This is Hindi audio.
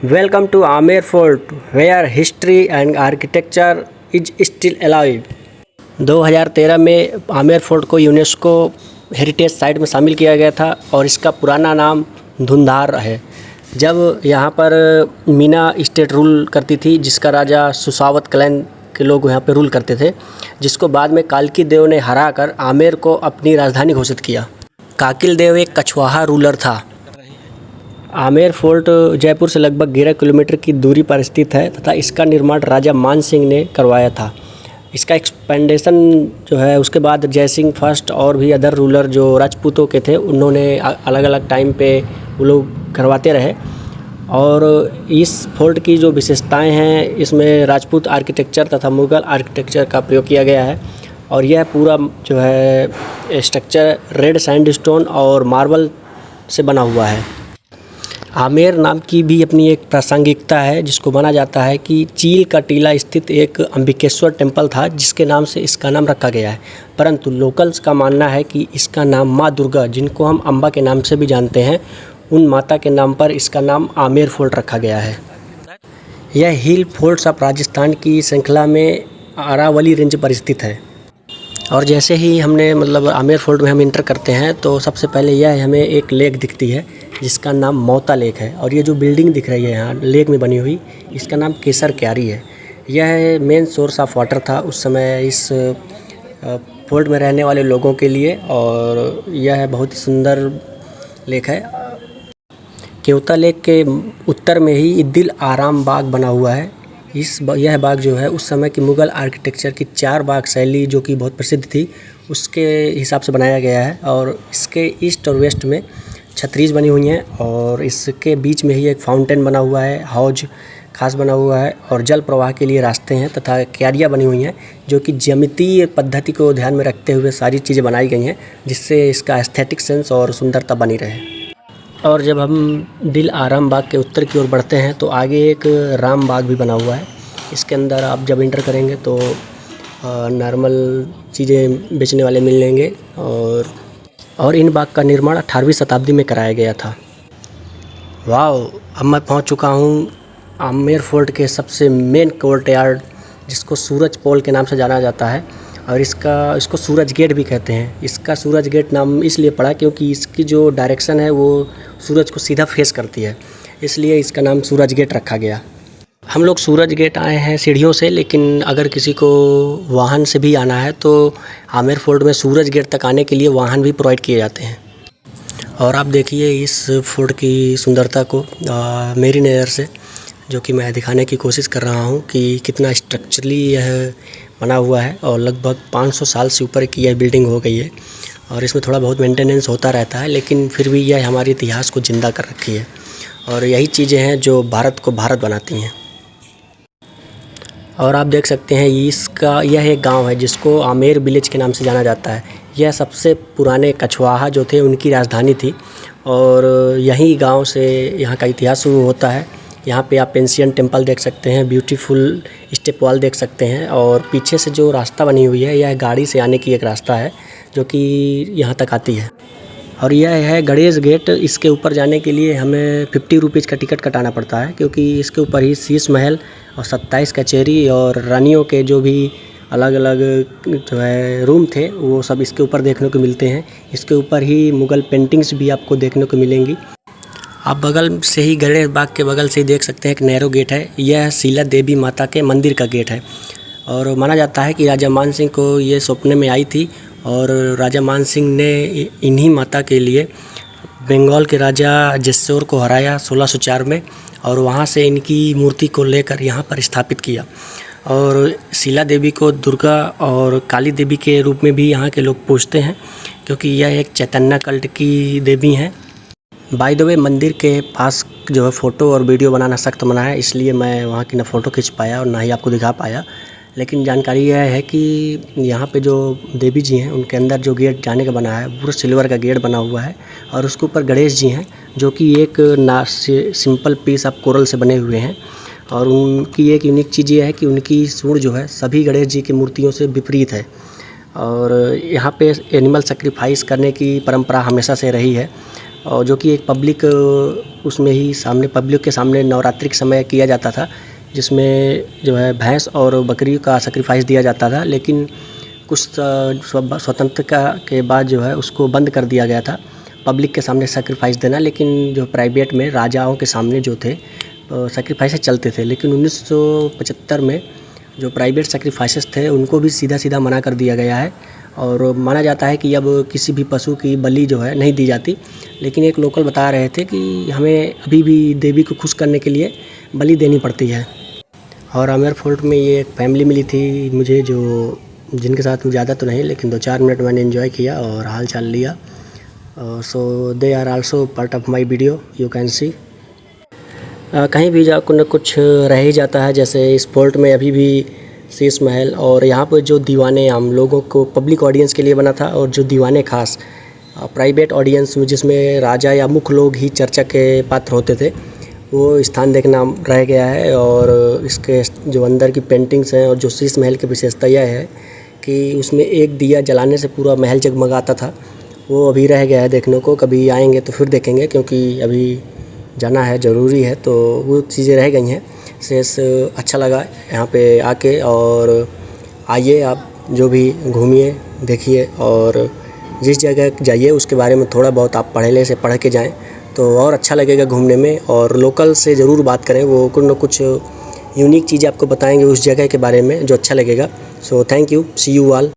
Welcome to Amer Fort, where history and architecture is still alive. 2013 में आमेर फोर्ट को यूनेस्को हेरिटेज साइट में शामिल किया गया था और इसका पुराना नाम धुंधार है। जब यहाँ पर मीना स्टेट रूल करती थी, जिसका राजा सुसावत क्लैन के लोग यहाँ पर रूल करते थे, जिसको बाद में कालकी देव ने हराकर आमेर को अपनी राजधानी घोषित किया। काकिल देव एक कछवाहा रूलर था। आमेर फोर्ट जयपुर से लगभग 11 किलोमीटर की दूरी पर स्थित है तथा इसका निर्माण राजा मान सिंह ने करवाया था। इसका एक्सपेंडेशन जो है उसके बाद जय सिंह फर्स्ट और भी अदर रूलर जो राजपूतों के थे, उन्होंने अलग अलग टाइम पे वो लोग करवाते रहे। और इस फोर्ट की जो विशेषताएं हैं, इसमें राजपूत आर्किटेक्चर तथा मुग़ल आर्किटेक्चर का प्रयोग किया गया है। और यह पूरा जो है स्ट्रक्चर रेड सैंडस्टोन और मार्बल से बना हुआ है। आमेर नाम की भी अपनी एक प्रासंगिकता है, जिसको माना जाता है कि चील का टीला स्थित एक अंबिकेश्वर टेम्पल था, जिसके नाम से इसका नाम रखा गया है। परंतु लोकल्स का मानना है कि इसका नाम माँ दुर्गा, जिनको हम अम्बा के नाम से भी जानते हैं, उन माता के नाम पर इसका नाम आमेर फोर्ट रखा गया है। यह हिल फोर्ट्स ऑफ राजस्थान की श्रृंखला में अरावली रेंज पर स्थित है। और जैसे ही हमने आमेर फोर्ट में हम इंटर करते हैं तो सबसे पहले यह हमें एक लेक दिखती है, जिसका नाम मोता लेक है। और ये जो बिल्डिंग दिख रही है यहाँ लेक में बनी हुई, इसका नाम केसर क्यारी है। यह मेन सोर्स ऑफ वाटर था उस समय इस फोर्ट में रहने वाले लोगों के लिए, और यह बहुत ही सुंदर लेक है। केवता लेक के उत्तर में ही दिल आराम बाग बना हुआ है। यह बाग जो है उस समय की मुग़ल आर्किटेक्चर की 4 बाग शैली जो कि बहुत प्रसिद्ध थी, उसके हिसाब से बनाया गया है। और इसके ईस्ट और वेस्ट में छतरीज बनी हुई हैं, और इसके बीच में ही एक फाउंटेन बना हुआ है, हौज खास बना हुआ है, और जल प्रवाह के लिए रास्ते हैं तथा क्यारियाँ बनी हुई हैं, जो कि ज्यामितीय पद्धति को ध्यान में रखते हुए सारी चीज़ें बनाई गई हैं, जिससे इसका एस्थेटिक सेंस और सुंदरता बनी रहे। और जब हम दिल आराम बाग के उत्तर की ओर बढ़ते हैं तो आगे एक राम बाग भी बना हुआ है। इसके अंदर आप जब इंटर करेंगे तो नॉर्मल चीज़ें बेचने वाले मिलेंगे। और इन बाग का निर्माण 18वीं शताब्दी में कराया गया था। वाओ, अब मैं पहुंच चुका हूं आमेर फोर्ट के सबसे मेन कोर्टयार्ड, जिसको सूरज पोल के नाम से जाना जाता है। और इसको सूरज गेट भी कहते हैं। इसका सूरज गेट नाम इसलिए पड़ा क्योंकि इसकी जो डायरेक्शन है वो सूरज को सीधा फेस करती है, इसलिए इसका नाम सूरज गेट रखा गया। हम लोग सूरज गेट आए हैं सीढ़ियों से, लेकिन अगर किसी को वाहन से भी आना है तो आमेर फोर्ट में सूरज गेट तक आने के लिए वाहन भी प्रोवाइड किए जाते हैं। और आप देखिए इस फोर्ट की सुंदरता को मेरी नज़र से, जो कि मैं दिखाने की कोशिश कर रहा हूँ कि कितना स्ट्रक्चरली यह बना हुआ है। और लगभग 500 साल से ऊपर की यह बिल्डिंग हो गई है, और इसमें थोड़ा बहुत मेंटेनेंस होता रहता है, लेकिन फिर भी यह हमारे इतिहास को ज़िंदा कर रखी है। और यही चीज़ें हैं जो भारत को भारत बनाती हैं। और आप देख सकते हैं यह एक गांव है जिसको आमेर विलेज के नाम से जाना जाता है। यह सबसे पुराने कछवाहा जो थे उनकी राजधानी थी, और यही गांव से यहाँ का इतिहास शुरू होता है। यहाँ पे आप एंशिएंट टेम्पल देख सकते हैं, ब्यूटीफुल स्टेप वॉल देख सकते हैं, और पीछे से जो रास्ता बनी हुई है यह गाड़ी से आने की एक रास्ता है जो कि यहाँ तक आती है। और यह है गणेश गेट। इसके ऊपर जाने के लिए हमें 50 रुपीज़ का टिकट कटाना पड़ता है, क्योंकि इसके ऊपर ही शीश महल और 27 कचहरी और रानियों के जो भी अलग अलग जो है रूम थे वो सब इसके ऊपर देखने को मिलते हैं। इसके ऊपर ही मुग़ल पेंटिंग्स भी आपको देखने को मिलेंगी। आप बगल से ही गणेश बाग के बगल से ही देख सकते हैं एक नैरो गेट है। यह शीला देवी माता के मंदिर का गेट है, और माना जाता है कि राजा मान सिंह को ये सपने में आई थी, और राजा मान सिंह ने इन्हीं माता के लिए बंगाल के राजा जसोर को हराया 1604 में, और वहाँ से इनकी मूर्ति को लेकर यहाँ पर स्थापित किया। और शीला देवी को दुर्गा और काली देवी के रूप में भी यहाँ के लोग पूजते हैं, क्योंकि यह एक चैतन्य कल्ट की देवी हैं। बाय द वे, मंदिर के पास जो है फ़ोटो और वीडियो बनाना सख्त मना है, इसलिए मैं वहाँ की ना फ़ोटो खींच पाया और ना ही आपको दिखा पाया। लेकिन जानकारी यह है कि यहाँ पे जो देवी जी हैं उनके अंदर जो गेट जाने का बना है पूरा सिल्वर का गेट बना हुआ है, और उसके ऊपर गणेश जी हैं जो कि एक सिंपल पीस ऑफ कोरल से बने हुए हैं। और उनकी एक यूनिक चीज़ ये है कि उनकी सूंड जो है सभी गणेश जी की मूर्तियों से विपरीत है। और यहाँ पे एनिमल सेक्रीफाइस करने की परंपरा हमेशा से रही है, और जो कि एक पब्लिक उसमें ही सामने पब्लिक के सामने नवरात्रि के समय किया जाता था, जिसमें जो है भैंस और बकरी का सैक्रिफाइस दिया जाता था। लेकिन कुछ स्वतंत्रता के बाद जो है उसको बंद कर दिया गया था पब्लिक के सामने सैक्रिफाइस देना। लेकिन जो प्राइवेट में राजाओं के सामने जो थे सैक्रिफाइसेस चलते थे। लेकिन 1975 में जो प्राइवेट सैक्रिफाइसेस थे उनको भी सीधा सीधा मना कर दिया गया है और माना जाता है कि अब किसी भी पशु की बलि जो है नहीं दी जाती। लेकिन एक लोकल बता रहे थे कि हमें अभी भी देवी को खुश करने के लिए बलि देनी पड़ती है। और आमेर फोर्ट में ये एक फैमिली मिली थी मुझे, जो जिनके साथ में ज़्यादा तो नहीं लेकिन 2-4 मिनट मैंने एंजॉय किया और हाल चाल लिया। So they are also part of my video, you can see. कहीं भी जा कुछ न कुछ रह ही जाता है। जैसे इस फोर्ट में अभी भी शीश महल, और यहाँ पर जो दीवाने हम लोगों को पब्लिक ऑडियंस के लिए बना था, और जो दीवाने खास प्राइवेट ऑडियंस में जिसमें राजा या मुख्य लोग ही चर्चा के पात्र होते थे, वो स्थान देखना रह गया है। और इसके जो अंदर की पेंटिंग्स हैं और जो शीश महल की विशेषता यह है कि उसमें एक दिया जलाने से पूरा महल जगमगाता था, वो अभी रह गया है देखने को। कभी आएंगे तो फिर देखेंगे, क्योंकि अभी जाना है, ज़रूरी है, तो वो चीज़ें रह गई हैं। शेष अच्छा लगा यहाँ पे आके, और आइए आप जो भी घूमिए देखिए, और जिस जगह जाइए उसके बारे में थोड़ा बहुत आप पढ़ के जाएं तो और अच्छा लगेगा घूमने में। और लोकल से ज़रूर बात करें, वो कुछ न कुछ यूनिक चीज़ें आपको बताएंगे उस जगह के बारे में जो अच्छा लगेगा। So thank you, see you all.